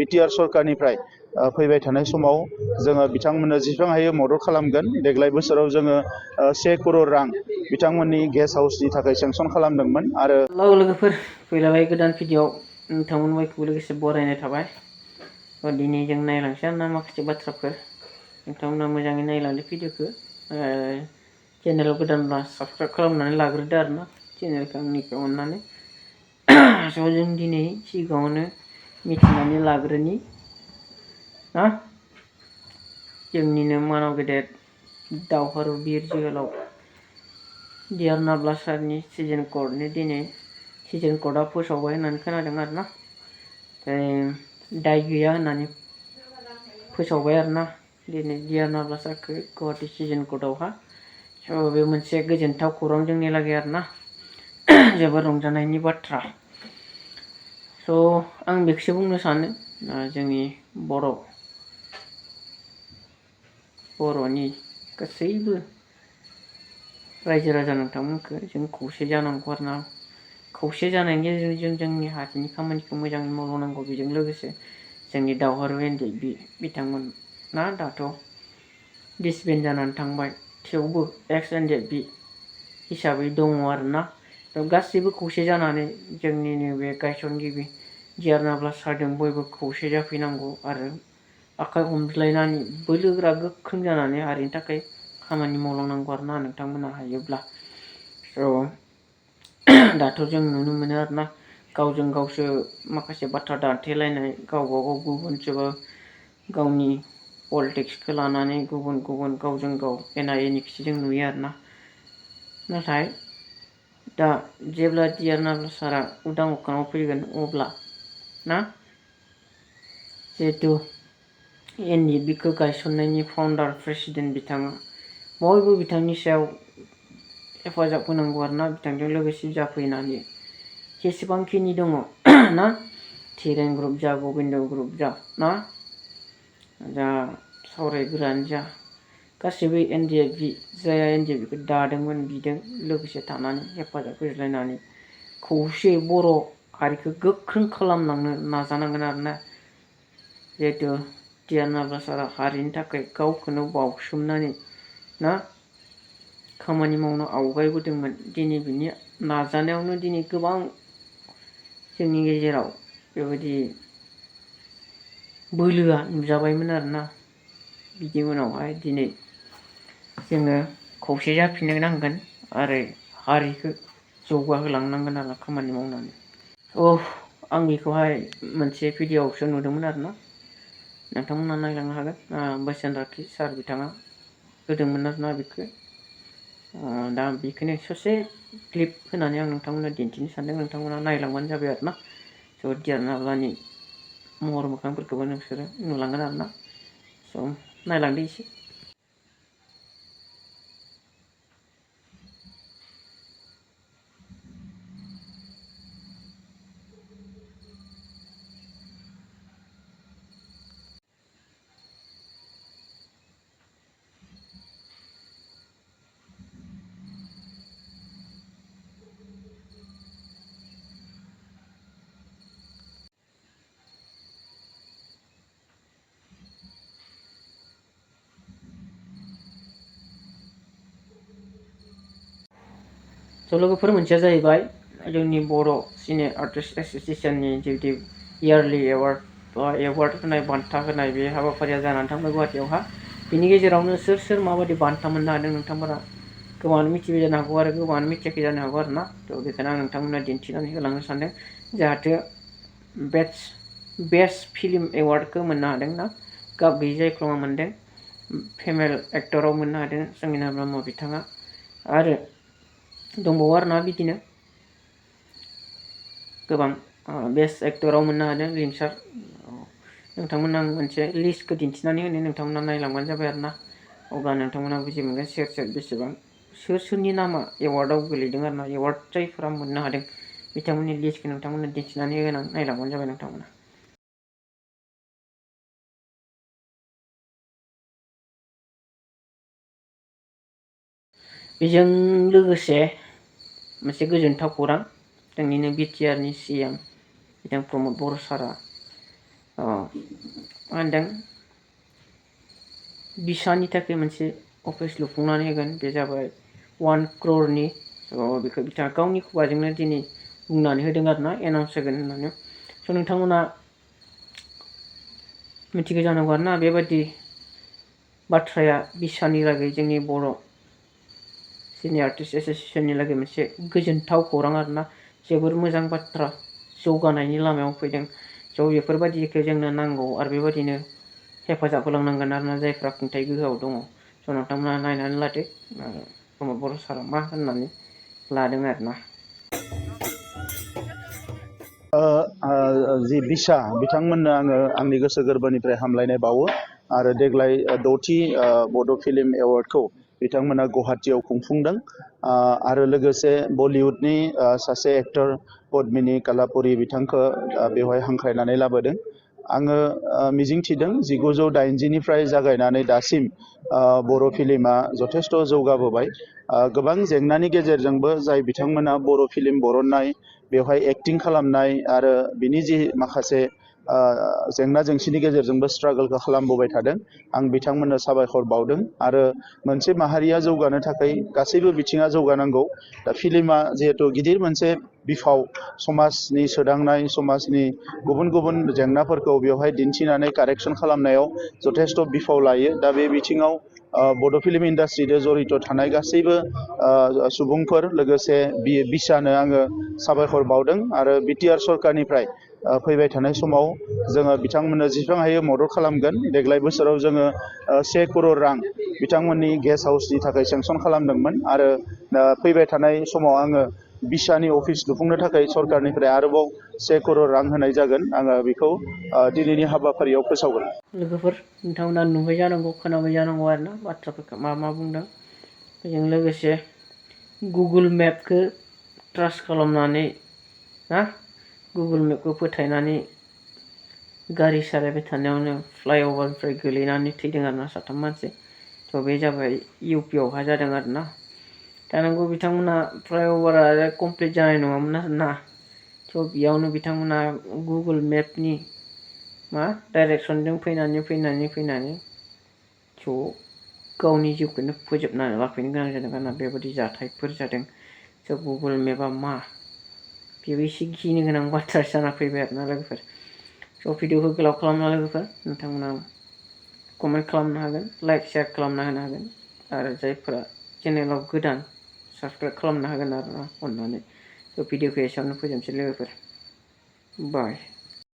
BTR सरकारनिफ्राय फैबाय थानाय समाव जोङो बिथांमोननो जेसेबां हायो मदद खालामगोन। देग्लाय बोसोराव जोङो 1 करोड़ रां बिथांमोननि गेस्ट हाउसनि थाखाय सेंसन खालामदोंमोन आरो लोगोफोर फैलायबाय गोदान भिडिअ नोंथांमोन बयखौबो लोगोसे बरायनाय थाबाय। दिनै जों नायलांसै आरोना माखासे बाथ्राफोर नोंथांमोना मोजाङै नायलांदो भिडिअखौ। चेनेलाव गोदानब्ला साबसक्राइब खालामनानै लाग्रोदो आरोना चेनेलखौ आंनिखौ अननानै। स' जों दिनै सिगाङावनो मिथिनानै लाग्रोनि ना जोंनिनो मानाव गेदेर दावहारु बिर जोहोलाव डिआर नाब्ला सारनि सिजन कर्टनि दिनै सिजन कर्टआ फोसावबाय होननानै खोनादों आरोना। दाय गैया होननानै फोसावबाय आरोना दिनै डिआर नाब्ला सारखौ गुवाहाटि सिजन कर्टआवहा। स' बे मोनसे गोजोनथाव खौरां जोंनि लागै आरोना जोबोर रंजानायनि बाथ्रा। स' आं बेखौसो बुंनो सानो जोंनि बर'नि गासैबो रायजो राजा नोंथांमोनखौ जों खौसे जानांगौ आरोना। खौसे जानायनि गेजेरजों जोंनि हारिनि खामानिखौ मोजाङै मावलांनांगौ। बेजों लोगोसे जोंनि दावहारु एनडिएफबि बिथांमोन ना दाथ' डिसबेन्ड जानानै थांबाय थेवबो एक्स एनडिएफबि हिसाबै दङ आरोना। गासैबो खौसे जानानै जोंनिनो बे गायसनगिरि डिआर नाब्ला सारजों बयबो खौसे जाफैनांगौ आरो आखाइ हमज्लायनानै बोलोगोरा गोख्रों जानानै हारिनि थाखाय खामानि मावलांनांगौ आरोना नोंथांमोना हायोब्ला। स' दाथ' जों नुनो मोनो आरोना गावजों गावसो माखासे बाथ्रा दान्थेलायनाय गावबा गाव गुबुनजोंबो गावनि पलिटिक्सखौ लानानै गुबुन गावजों गाव एना एनिखौसो जों नुयो आरोना। नाथाय दा जेब्ला डिआर नाब्ला सारआ उदां अख्राङाव फैगोन अब्ला ना जिहेथु एनडिएफबिखौ गायसननायनि फाउन्डार प्रेसिडेन्ट बिथाङा बयबो बिथांनि सायाव हेफाजाब होनांगौ आरोना बिथांजों लोगोसे जाफैनानै जेसेबांखिनि दङ ना थिरेन ग्रुप जा गबिन्द ग्रुप जा ना जा सावरायग्रायानो जा गासैबो एनडिएफबि जाया एनडिएफबिखौ दादोंमोन बिदों लोगोसे थानानै हेफाजाब होज्लायनानै खौसेयै बर' हारिखौ गोख्रों खालामलांनो नाजानांगोन आरोना। जिहेथु डिआर नाब्ला सारआ हारिनि थाखाय गावखौनो बावसोमनानै ना खामानि मावनो आवगायबोदोंमोन। दिनै बिनि नाजानायावनो दिनै गोबां जोंनि गेजेराव बेबायदि बोलोआ नुजाबायमोन आरोना। बिनि उनावहाय दिनै जोङो खौसे जाफिननो नांगोन आरो हारिखौ जौगाहोलांनांगोन आरो खामानि मावनानै। आं बेखौहाय मोनसे भिडिअ'आवसो नुदोंमोन आरोना नोंथांमोना नायलांनो हागोन। बोसोन राखि सार बिथाङा होदोंमोन आरोना बेखौ। दा बेखौनो ससे क्लिप होनानै आं नोंथांमोननो दिन्थिनो सानदों। नोंथांमोना नायलांबानो जाबाय आरोना। स' डिआर नाब्लानि महर मोखांफोरखौबो नोंसोरो नुलांगोन आरोना। स' नायलांदो एसे। स' लोगोफोर मोनसेया जाहैबाय जोंनि बर' सिने आर्टिस्ट एस'सिएशननि जिहेतु इयारलि एवार्ड बा एवार्ड होनाय बान्था होनाय बे हाबाफारिया जानानै थांबाय गुवाहाटियावहा। बिनि गेजेरावनो सोर सोर माबायदि बान्था मोननो हादों नोंथांमोना गोबाङानो मिथिबाय जानो हागौ आरो गोबाङानो मिथियाखै जानो हागौ आरोना। थ' बेखायनो आं नोंथांमोननो दिन्थिनानै होलांनो सानदों जाहाथे बेस्ट फिल्म एवार्डखौ मोननो हादों ना गाब गैयै जायख्लङा मोनदों। फिमेल एक्टराव मोननो हादों संगिना ब्रह्म बिथाङा आरो दंबावो आरोना बिदिनो गोबां बेस्ट एक्टराव मोननो हादों लिंसार। नोंथांमोना आं मोनसे लिस्टखौ दिन्थिनानै होनो नोंथांमोना नायलांबानो जाबाय आरोना। अब्ला नोंथांमोना बुजि मोनगोन सोर बेसेबां सोरनि नामा एवार्डआव गोलैदों आरोना। एवार्ड जायफोरा मोननो हादों बिथांमोननि लिस्टखौ नोंथांमोननो दिन्थिनानै होनां नायलांबानो जाबाय नोंथांमोना। बेजों लोगोसे मोनसे गोजोनथाव खौरां जोंनिनो बिटिआरनि सिएम बिथां प्रमद बर' सारआ मा होनदों बिसानि थाखाय मोनसे अफिस लुफुंनानै होगोन बे जाबाय 1 crore बेखौ बिथाङा गावनि खुगाजोंनो दिनै बुंनानै होदों आरोना एनाउन्स होगोन होननानै नोंथांमोना मिथिगौ जानांगौ आरोना बेबादि बाथ्राया बिसानि लागै जोंनि बर' सिनियर आर्टिस्ट एस'सिएशननि लागै मोनसे गोजोनथाव खौरां आरोना जोबोर मोजां बाथ्रा जौगानायनि लामायाव फैदों स' बेफोरबायदिखौ जोंनो नांगौ आरो बेबायदिनो हेफाजाब होलांनांगोन आरोना जायफ्रा खुंथाइ गोहोआव दङ स' नोंथांमोना नायनानै लादो प्रमद बर' सारा मा होननानै लादों आरोना जि बिसा बिथांमोननो आङो आंनि गोसो गोरबोनिफ्राय हामलायनाय बावो आरो देग्लाय 6थि बड' फिल्म एवार्डखौ बिथांमोना गुवाहाटीयाव खुंफुंदों आरो लोगोसे बलिउडनि सासे एक्टर पद्मिनी कालापुरी बिथांखौ बेवहाय हांख्रायनानै लाबोदों आङो मिजिंथिदों 1980निफ्राय जागायनानै दासिम बर' फिल्मा जथेस्थ' जौगाबोबाय गोबां जेंनानि गेजेरजोंबो जाय बिथांमोना बर' फिल्म बरननाय बेवहाय एक्टिं खालामनाय आरो बिनि जि माखासे जेंना जेंसिनि गेजेरजोंबो स्ट्रागोलखौ खालामबोबाय थादों आं बिथांमोननो साबायखर बावदों आरो मोनसे माहारिया जौगानो थाखाय गासैबो बिथिङा जौगानांगौ दा फिल्मा जिहेतु गिदिर मोनसे बिफाव समाजनि सोदांनाय समाजनि गुबुन गुबुन जेंनाफोरखौ बेवहाय दिन्थिनानै कारेक्सन खालामनायाव जथेस्थ' बिफाव लायो दा बे बिथिङाव बड' फिल्म इन्डास्ट्रिजों जड़ित थानाय गासैबो सुबुंफोर लोगोसे बिसानो आङो साबायखर बावदों आरो बिटिआर सरकारनिफ्राय फैबाय थानाय समाव जोङो बिथांमोननो जेसेबां हायो मदद खालामगोन देग्लाय बोसोराव जोङो 1 crore रां बिथांमोननि गेस्ट हाउसनि थाखाय सेंसन खालामदोंमोन आरो फैबाय थानाय समाव आङो बिसानि अफिस लुफुंनो थाखाय सरकारनिफ्राय आरोबाव 1 crore रां होनाय जागोन आङो बेखौ दिनैनि हाबाफारियाव फोसावगोन लोगोफोर नोंथांमोना नुबाय जानांगौ खोनाबाय जानांगौ आरोना बाथ्राफोरखौ मा बुंदों बेजों लोगोसे गुगोल मेपखौ ट्रास्ट खालामनानै ना गुगोल मेपखौ फोथायनानै गारि सालायबाय थानायावनो फ्लाइअभारनिफ्राय गोलैनानै थैदों आरोना 3 मानसि थ' बे जाबाय इउपिआवहा जादों आरोना जानांगौ बिथांमोना फ्लाइअभारा कमप्लिट जानाय नङामोन आरोना थ' बेयावनो बिथांमोना गुगोल मेपनि डाइरेक्सनजों फैनानै स' गावनि जिउखौनो फोजोबनानै लाफैनो गोनां जादों आरोना बेबायदि जाथायफोर जादों स' गुगोल मेपा मा बेबो एसे गिनो गोनां बाथ्रा जाना फैबाय आरोना लोगोफोर स' भिडिअखौ गोलाव खालामना लोगोफोर नोंथांमोना कमेन्ट खालामनो हागोन लाइक शेयार खालामना होनो हागोन आरो जायफोरा चेनेलाव गोदान साबस्क्राइब खालामनो हागोन आरोना अननानै स' भिडिअखौ एसेयावनो फोजोबनोसै लोगोफोर बाय